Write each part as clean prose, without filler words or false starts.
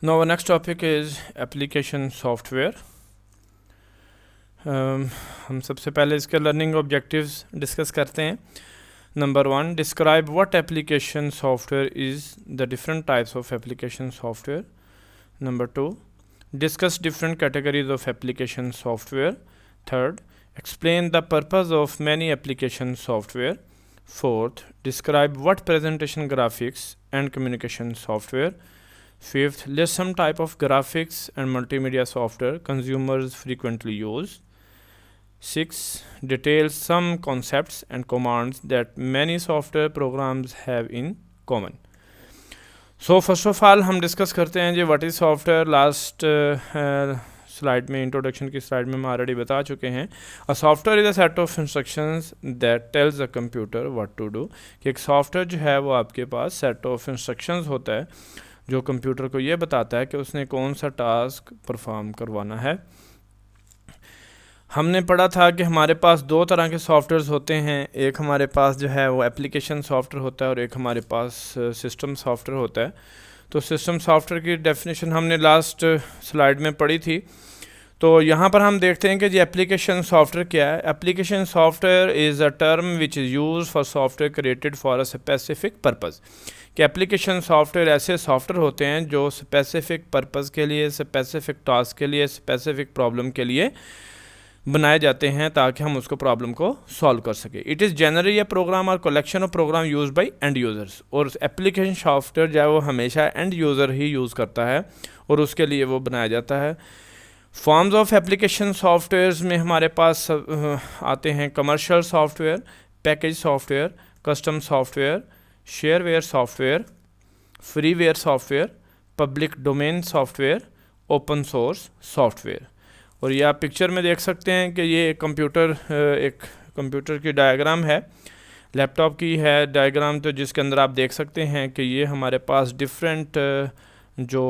Now our next topic is application software. हम सबसे पहले इसके लर्निंग ऑब्जेक्टिव्स डिस्कस करते हैं. Number 1, describe what application software is the different types of application software. Number 2, discuss different categories of application software. Third, explain the purpose of many application software. Fourth, describe what presentation graphics and communication software. Fifth, list some type of graphics and multimedia software consumers frequently use. 6, detail some concepts and commands that many software programs have in common. So first of all हम discuss करते हैं जी what is software. Last slide में, introduction की slide में हम already बता चुके हैं. A software is a set of instructions that tells a computer what to do. कि एक सॉफ्टवेयर जो है वो आपके पास सेट ऑफ इंस्ट्रक्शंस होता है जो कंप्यूटर को ये बताता है कि उसने कौन सा टास्क परफॉर्म करवाना है. हमने पढ़ा था कि हमारे पास दो तरह के सॉफ्टवेयर्स होते हैं. एक हमारे पास जो है वो एप्लीकेशन सॉफ्टवेयर होता है और एक हमारे पास सिस्टम सॉफ्टवेयर होता है. तो सिस्टम सॉफ्टवेयर की डेफिनेशन हमने लास्ट स्लाइड में पढ़ी थी. तो यहाँ पर हम देखते हैं कि जी एप्लीकेशन सॉफ्टवेयर क्या है. Application software is a term which is use for software created for a specific purpose. कि एप्लीकेशन सॉफ्टवेयर ऐसे सॉफ्टवेयर होते हैं जो स्पेसिफिक पर्पज़ के लिए, स्पेसिफिक टास्क के लिए, स्पेसिफिक प्रॉब्लम के लिए बनाए जाते हैं ताकि हम उसको प्रॉब्लम को सॉल्व कर सकें. It is generally a program और collection of program use by end users. और एप्लीकेशन सॉफ्टवेयर जो है वो हमेशा एंड यूज़र ही यूज़ करता है और उसके लिए वो बनाया जाता है. फॉर्म्स ऑफ एप्लीकेशन सॉफ्टवेयर्स में हमारे पास आते हैं commercial software, package software, custom software, shareware software, freeware software, public domain software, open source software. और ये आप पिक्चर में देख सकते हैं कि ये एक कंप्यूटर की डायग्राम है, लैपटॉप की है डायग्राम, तो जिसके अंदर आप देख सकते हैं कि ये हमारे पास डिफरेंट जो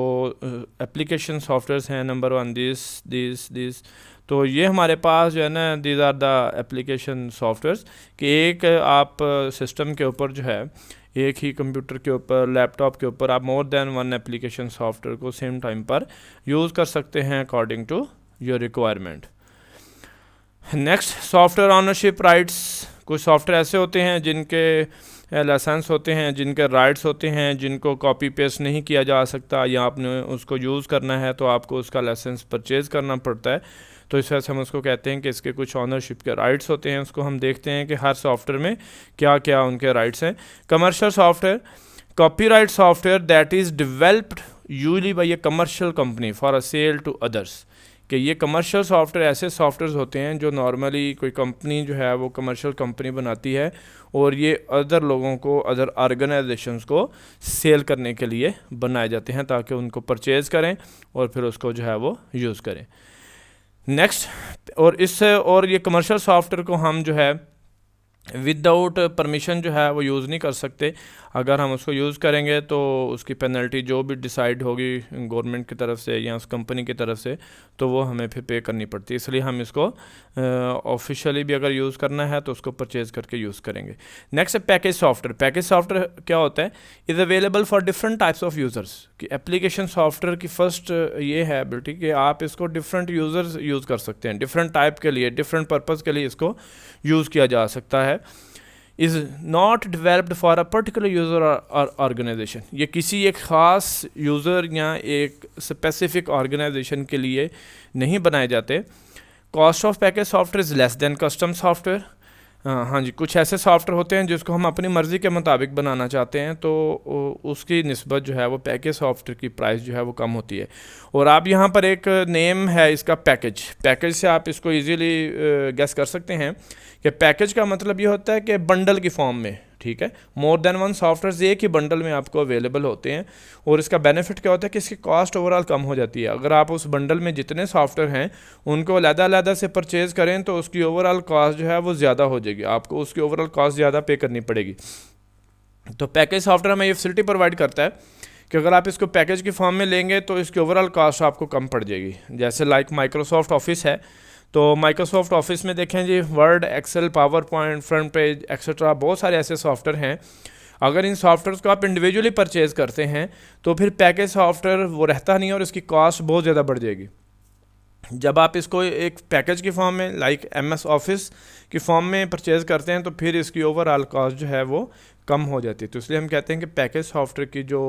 एप्लीकेशन सॉफ्टवेयर्स हैं. Number 1 this. तो ये हमारे पास जो है ना, these are the application softwares. कि एक आप सिस्टम के ऊपर जो है, एक ही कंप्यूटर के ऊपर, लैपटॉप के ऊपर आप more than one application software को सेम टाइम पर यूज़ कर सकते हैं according to your requirement. Next, software ownership rights. कुछ सॉफ्टवेयर ऐसे होते हैं जिनके लाइसेंस होते हैं, जिनके राइट्स होते हैं, जिनको कॉपी पेस्ट नहीं किया जा सकता, या आपने उसको यूज़ करना है तो आपको उसका लाइसेंस परचेज़ करना पड़ता है. तो इस वजह से हम उसको कहते हैं कि इसके कुछ ऑनरशिप के राइट्स होते हैं. उसको हम देखते हैं कि हर सॉफ्टवेयर में क्या क्या उनके राइट्स हैं. Commercial software, copyright software that is developed usually by a commercial company for a sale to others. कि ये कमर्शियल सॉफ्टवेयर ऐसे सॉफ्टवेयर होते हैं जो नॉर्मली कोई कंपनी जो है वो कमर्शियल कंपनी बनाती है और ये अदर लोगों को, अदर ऑर्गेनाइजेशंस को सेल करने के लिए बनाए जाते हैं ताकि उनको परचेज़ करें और फिर उसको जो है वो यूज़ करें. नेक्स्ट, और ये कमर्शियल सॉफ्टवेयर को हम जो है विदाउट परमिशन जो है वो यूज़ नहीं कर सकते. अगर हम उसको यूज़ करेंगे तो उसकी पेनल्टी जो भी डिसाइड होगी गवर्नमेंट की तरफ से या उस कंपनी की तरफ से, तो वो हमें फिर पे करनी पड़ती है. इसलिए हम इसको ऑफिशियली भी अगर यूज़ करना है तो उसको परचेज़ करके यूज़ करेंगे. नेक्स्ट है पैकेज सॉफ्टवेयर. पैकेज सॉफ्टवेयर क्या होता है? Is available for different types of users. कि एप्लीकेशन सॉफ्टवेयर की फ़र्स्ट ये है एबिलिटी कि आप इसको डिफरेंट यूज़र्स यूज़ कर सकते हैं. डिफरेंट टाइप के लिए, डिफरेंट पर्पज़ के लिए इसको यूज़ किया जा सकता है. Is not developed for a particular user और ऑर्गेनाइजेशन. ये किसी एक ख़ास यूज़र या एक स्पेसिफिक ऑर्गेनाइजेशन के लिए नहीं बनाए जाते. Cost of package software is less than custom software. हाँ जी, कुछ ऐसे सॉफ्टवेयर होते हैं जिसको हम अपनी मर्ज़ी के मुताबिक बनाना चाहते हैं तो उसकी निस्बत जो है वो पैकेज सॉफ्टवेयर की प्राइस जो है वो कम होती है. और आप यहाँ पर एक नेम है इसका पैकेज से आप इसको इजीली गेस कर सकते हैं कि पैकेज का मतलब ये होता है कि बंडल की फॉर्म में. ठीक है, मोर देन वन सॉफ्टवेयर एक ही बंडल में आपको अवेलेबल होते हैं. और इसका बेनिफिट क्या होता है कि इसकी कॉस्ट ओवरऑल कम हो जाती है. अगर आप उस बंडल में जितने सॉफ्टवेयर हैं उनको अलग-अलग से परचेज़ करें तो उसकी ओवरऑल कॉस्ट जो है वो ज़्यादा हो जाएगी, आपको उसकी ओवरऑल कॉस्ट ज़्यादा पे करनी पड़ेगी. तो पैकेज सॉफ्टवेयर हमें ये फैसिलिटी प्रोवाइड करता है कि अगर आप इसको पैकेज की फॉर्म में लेंगे तो इसकी ओवरऑल कॉस्ट आपको कम पड़ जाएगी. जैसे लाइक माइक्रोसॉफ्ट ऑफिस है, तो माइक्रोसॉफ्ट ऑफिस में देखें जी Word, Excel, PowerPoint, FrontPage etcetera बहुत सारे ऐसे सॉफ्टवेयर हैं. अगर इन सॉफ्टवेयर को आप इंडिविजुअली परचेज़ करते हैं तो फिर पैकेज सॉफ्टवेयर वो रहता नहीं और इसकी कॉस्ट बहुत ज़्यादा बढ़ जाएगी। जब आप इसको एक पैकेज की फॉर्म में लाइक MS ऑफिस की फॉर्म में परचेज़ करते हैं तो फिर इसकी ओवरऑल कॉस्ट जो है वो कम हो जाती है। तो इसलिए हम कहते हैं कि पैकेज सॉफ्टवेयर की जो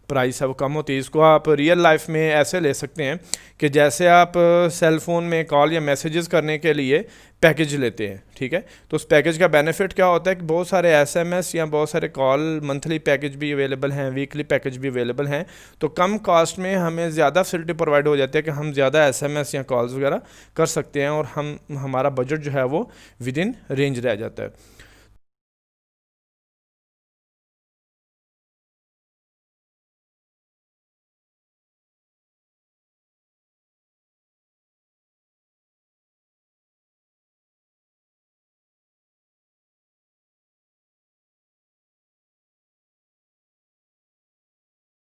प्राइस है वो कम होती है। इसको आप रियल लाइफ में ऐसे ले सकते हैं कि जैसे आप सेल फ़ोन में कॉल या मैसेजेस करने के लिए पैकेज लेते हैं, ठीक है। तो उस पैकेज का बेनिफिट क्या होता है कि बहुत सारे SMS या बहुत सारे कॉल मंथली पैकेज भी अवेलेबल हैं, वीकली पैकेज भी अवेलेबल हैं। तो कम कॉस्ट में हमें ज़्यादा फैसिलिटी प्रोवाइड हो जाती है कि हम ज़्यादा SMS या कॉल्स वगैरह कर सकते हैं और हमारा बजट जो है वो विद इन रेंज रह जाता है।